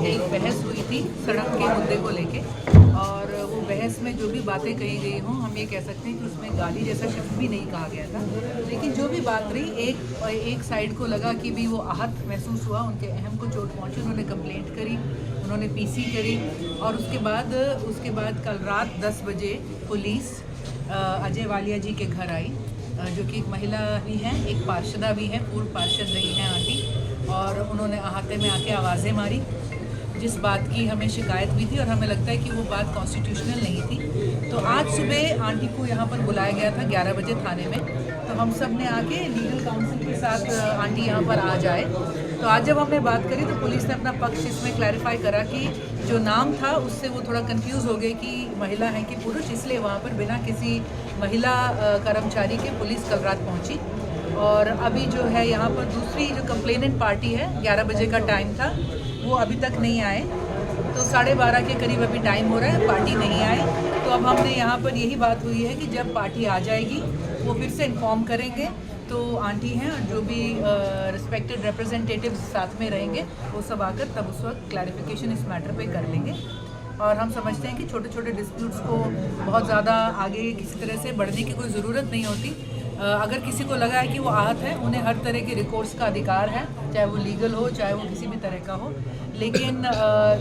एक बहस हुई थी सड़क के मुद्दे को लेके, और वो बहस में जो भी बातें कही गई हों, हम ये कह सकते हैं कि उसमें गाली जैसा शब्द भी नहीं कहा गया था। लेकिन जो भी बात रही, एक साइड को लगा कि भी वो आहत महसूस हुआ, उनके अहम को चोट पहुंची, उन्होंने कंप्लेंट करी, उन्होंने पीसी करी, और उसके बाद कल रात 10 बजे पुलिस अजय वालिया जी के घर आई, जो कि एक महिला भी हैं, एक पार्षदा भी हैं, पूर्व पार्षद रही हैं आंटी, और उन्होंने अहाते में आके आवाज़ें मारी, जिस बात की हमें शिकायत हुई थी और हमें लगता है कि वो बात कॉन्स्टिट्यूशनल नहीं थी। तो आज सुबह आंटी को यहाँ पर बुलाया गया था 11 बजे थाने में, तो हम सब ने आके लीगल काउंसिल के साथ आंटी यहाँ पर आ जाए। तो आज जब हमने बात करी तो पुलिस ने अपना पक्ष इसमें क्लैरिफाई करा कि जो नाम था उससे वो थोड़ा कंफ्यूज हो गए कि महिला है कि पुरुष, इसलिए वहाँ पर बिना किसी महिला कर्मचारी के पुलिस कल रात पहुँची। और अभी जो है यहाँ पर दूसरी जो कंप्लेनेंट पार्टी है, 11 बजे का टाइम था, वो अभी तक नहीं आए, तो 12:30 के करीब अभी टाइम हो रहा है, पार्टी नहीं आए। तो अब हमने यहाँ पर यही बात हुई है कि जब पार्टी आ जाएगी वो फिर से इन्फॉर्म करेंगे। तो आंटी हैं और जो भी रिस्पेक्टेड रिप्रेजेंटेटिव्स साथ में रहेंगे, वो सब आकर तब उस वक्त क्लैरिफिकेशन इस मैटर पे कर लेंगे। और हम समझते हैं कि छोटे छोटे डिस्प्यूट्स को बहुत ज़्यादा आगे किसी तरह से बढ़ने की कोई ज़रूरत नहीं होती। अगर किसी को लगा है कि वो आहत है, उन्हें हर तरह के रिकोर्स का अधिकार है, चाहे वो लीगल हो, चाहे वो किसी भी तरह का हो। लेकिन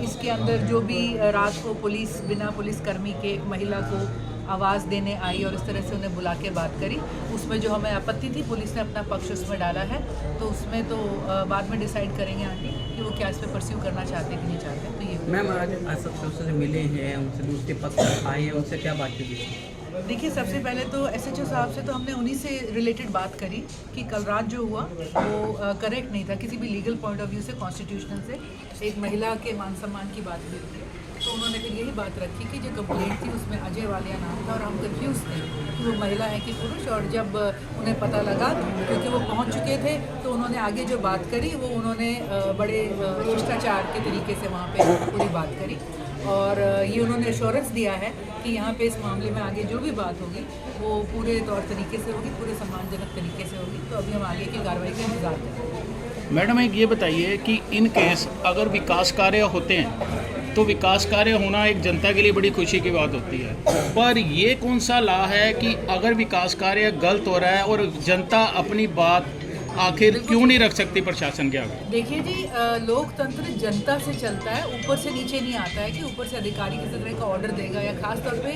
इसके अंदर जो भी रात को पुलिस बिना पुलिसकर्मी के एक महिला को आवाज़ देने आई और इस तरह से उन्हें बुला के बात करी, उसमें जो हमें आपत्ति थी, पुलिस ने अपना पक्ष उसमें डाला है। तो उसमें तो बाद में डिसाइड करेंगे आंटी कि वो क्या इस पर परस्यू करना चाहते हैं कि नहीं चाहते। तो ये मैम आज सबसे मिले हैं, उनसे दूसरे पक्ष आए हैं, उनसे क्या बातचीत हुई? देखिए, सबसे पहले तो एसएचओ साहब से तो हमने उन्हीं से रिलेटेड बात करी कि कल रात जो हुआ वो करेक्ट नहीं था किसी भी लीगल पॉइंट ऑफ व्यू से, कॉन्स्टिट्यूशनल से। एक महिला के मान सम्मान की बात हुई थी, तो उन्होंने फिर यही बात रखी कि जो कंप्लेंट थी उसमें अजय वालिया नाम था, और हम कंफ्यूज थे कि वो महिला है कि पुरुष। और जब उन्हें पता लगा, क्योंकि वो पहुंच चुके थे, तो उन्होंने आगे जो बात करी वो उन्होंने बड़े शिष्टाचार के तरीके से वहाँ पे पूरी बात करी, और ये उन्होंने एश्योरेंस दिया है कि यहाँ पे इस मामले में आगे जो भी बात होगी वो पूरे तौर तरीके से होगी, पूरे सम्मानजनक तरीके से होगी। तो अभी हम आगे की कार्रवाई का इंतजार करें। मैडम, एक ये बताइए कि इन केस अगर विकास कार्य होते हैं तो विकास कार्य होना एक जनता के लिए बड़ी खुशी की बात होती है, पर ये कौन सा लॉ है कि अगर विकास कार्य गलत हो रहा है और जनता अपनी बात आखिर क्यों नहीं रख सकती प्रशासन के आगे? देखिए जी, लोकतंत्र जनता से चलता है, ऊपर से नीचे नहीं आता है कि ऊपर से अधिकारी किसी तरह का ऑर्डर देगा या खास तौर पे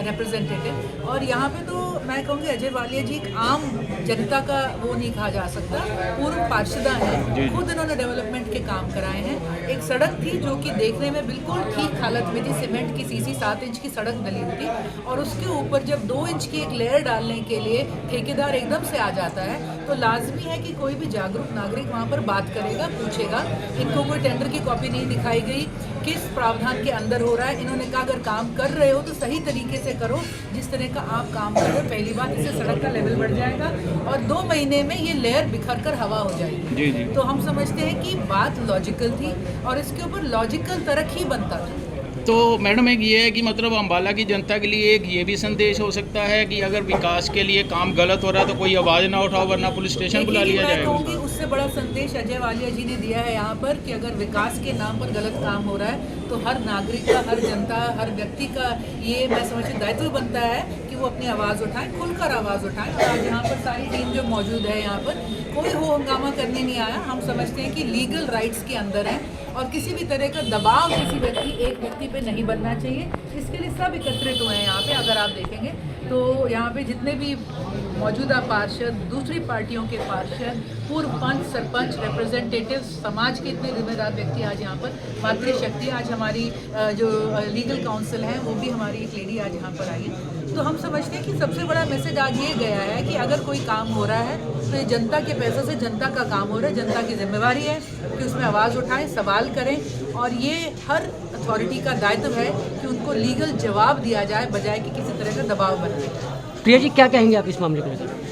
रिप्रेजेंटेटिव। और यहाँ पे तो मैं कहूँगी अजय वालिया जी एक आम जनता का वो नहीं कहा जा सकता, पूर्व पार्षदा हैं, खुद इन्होंने डेवलपमेंट के काम कराए हैं। एक सड़क थी जो कि देखने में बिल्कुल ठीक हालत में थी, सीमेंट की सीसी 7 इंच की सड़क डली हुई थी, और उसके ऊपर जब 2 इंच की एक लेयर डालने के लिए ठेकेदार एकदम से आ जाता है, तो लाजमी है कि कोई भी जागरूक नागरिक वहाँ पर बात करेगा, पूछेगा। इनको कोई टेंडर की कॉपी नहीं दिखाई गई, किस प्रावधान के अंदर हो रहा है। इन्होंने कहा अगर काम कर रहे हो तो सही तरीके से करो, जिस तरह का आप काम कर रहे हो। पहली बात, इससे सड़क का लेवल बढ़ जाएगा और 2 महीने में ये लेयर बिखर कर हवा हो जाएगी। जी जी। तो हम समझते हैं कि बात लॉजिकल थी और इसके ऊपर लॉजिकल तर्क ही बनता था। तो मैडम, एक ये है कि मतलब अम्बाला की जनता के लिए एक ये भी संदेश हो सकता है कि अगर विकास के लिए काम गलत हो रहा है तो कोई आवाज़ ना उठाओ, वरना पुलिस स्टेशन बुला लिया जाएगा। मैं कहूँगी उससे बड़ा संदेश अजय वालिया जी ने दिया है यहाँ पर कि अगर विकास के नाम पर गलत काम हो रहा है तो हर नागरिक का, हर जनता, हर व्यक्ति का ये मैं समझती दायित्व बनता है कि वो अपनी आवाज़ उठाएं, खुलकर आवाज़ उठाएं। और आज यहाँ पर सारी टीम जो मौजूद है, यहाँ पर कोई हो हंगामा करने नहीं आया। हम समझते हैं कि लीगल राइट्स के अंदर है और किसी भी तरह का दबाव किसी एक व्यक्ति पे नहीं बनना चाहिए। इसके लिए सब एकत्रित हुए हैं यहाँ पे। अगर आप देखेंगे तो यहाँ पे जितने भी मौजूदा पार्षद, दूसरी पार्टियों के पार्षद, पूर्व पंच, सरपंच, रिप्रेजेंटेटिव, समाज के इतने जिम्मेदार व्यक्ति आज यहाँ पर, मातृशक्ति, आज हमारी जो लीगल काउंसिल है वो भी हमारी एक लेडी आज यहाँ पर आई है। तो हम समझते हैं कि सबसे बड़ा मैसेज आज ये गया है कि अगर कोई काम हो रहा है तो ये जनता के पैसों से जनता का काम हो रहा है, जनता की जिम्मेवारी है कि उसमें आवाज़ उठाएं, सवाल करें, और ये हर अथॉरिटी का दायित्व है कि उनको लीगल जवाब दिया जाए, बजाय कि किसी तरह का दबाव बनाए। प्रिया जी, क्या कहेंगे आप इस मामले को लेकर?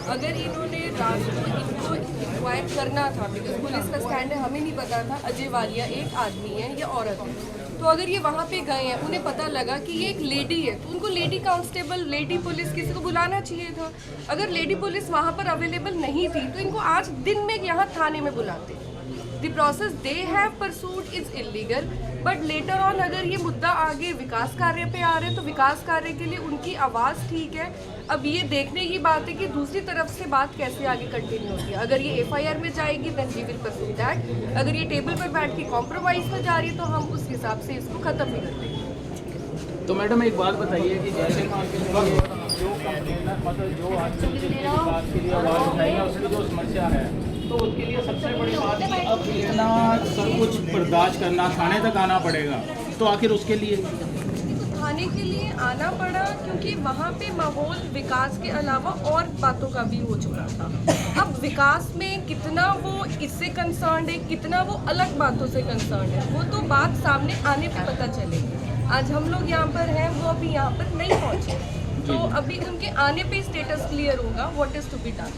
अगर इन्होंने रात को इनको इंक्वायर करना था, बिकॉज पुलिस का स्टैंड है, हमें नहीं पता था अजय वालिया एक आदमी है या औरत है, तो अगर ये वहाँ पे गए हैं, उन्हें पता लगा कि ये एक लेडी है, तो उनको लेडी कांस्टेबल, लेडी पुलिस किसी को बुलाना चाहिए था। अगर लेडी पुलिस वहाँ पर अवेलेबल नहीं थी तो इनको आज दिन में यहाँ थाने में बुलाते। The process they have pursued is illegal, but later on अगर ये मुद्दा आगे विकास कार्य पे आ रहे हैं तो विकास कार्य के लिए उनकी आवाज़ ठीक है। अब ये देखने की बात है कि दूसरी तरफ से बात कैसे आगे कंटिन्यू होती है। अगर ये FIR में जाएगी then we will pursue that। अगर ये टेबल पर बैठ के कॉम्प्रोमाइज़ में जा रही है तो हम उस हिसाब से इसको ख़त्म भी कर देंगे। तो मैडम एक बात बताइए कि जैसे मान के चलिए जो कंप्लेनर मतलब जो आदमी के बात के लिए आवाज़ उठाएगा उसकी जो समस्या है तो उसके लिए सबसे बड़ी बात है कि अब इतना सब कुछ बर्दाश्त करना, थाने तक आना पड़ेगा, तो आखिर उसके लिए थाने के लिए आना पड़ा क्योंकि वहाँ पे माहौल विकास के अलावा और बातों का भी हो चुका था। अब विकास में कितना वो इससे कंसर्न है, कितना वो अलग बातों से कंसर्न है, वो तो बात सामने आने पे पता चलेगी। आज हम लोग यहाँ पर हैं, वो अभी यहाँ पर नहीं पहुँचे, तो अभी उनके आने पे स्टेटस क्लियर होगा what is to be done.